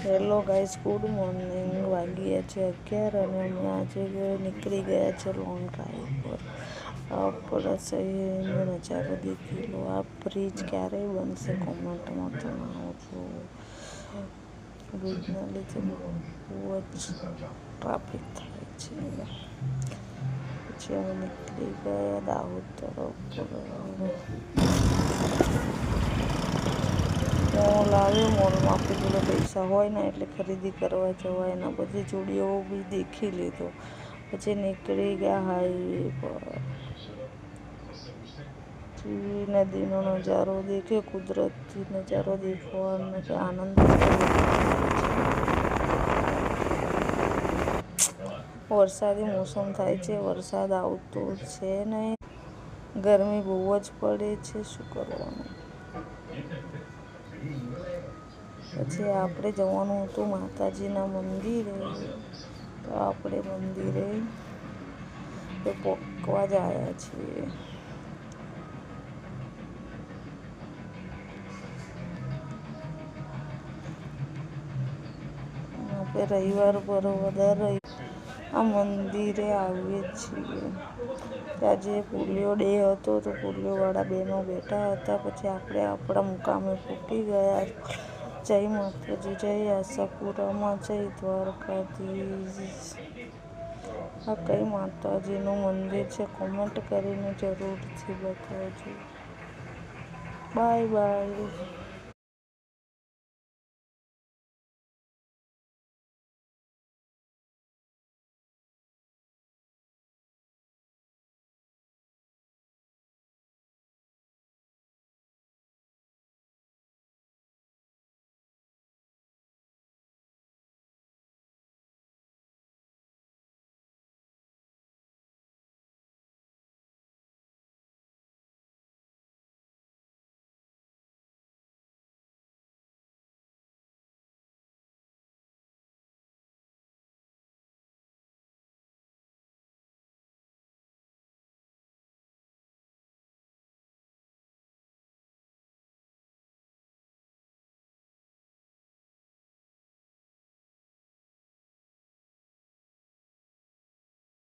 Hello guys, good morning. વાગ્યા છે 11 અને અમે આજે નીકળી ગયા છે લોંગ ડ્રાઈવ પર. આપણા શહેરનો નજારો દેખી લો. આ બ્રિજ ક્યારે બનશે કોમેન્ટમાં જણાવજો. બ્રિજના લીધે બહુ જ ટ્રાફિક થાય છે. પછી અમે નીકળી ગયા દાહોદ તરફ. મોલ આવ્યો. મોલમાં આપણી જોડે પૈસા હોય ને એટલે ખરીદી કરવા જવાય. એના બધી જોડીઓ બી દેખી લીધો. પછી નીકળી ગયા હાઈવે પર. નદીનો નજારો દેખ્યો, કુદરતી નજારો દેખવાનો આનંદ. વરસાદી મોસમ થાય છે, વરસાદ આવતો છે નહીં. ગરમી બહુ જ પડે છે, શું કરવાનું. પછી આપણે જવાનું હતું માતાજીના મંદિરે, તો આપણે મંદિરે પહોંચવા જ આવ્યા છીએ. આપણે રવિવાર બરોબર આ મંદિરે આવીએ છીએ. આજે પોલિયો ડે હતો, તો પોલિયોવાળા બહેનો બેઠા હતા. પછી આપણે આપણા મુકામે પહોંચી ગયા. જય માતાજી, જય આશાપુરામાં, જય દ્વારકાધીશ. આ કઈ માતાજીનું મંદિર છે? કોમેન્ટ કરીને જરૂરથી બતાવજો. Bye bye.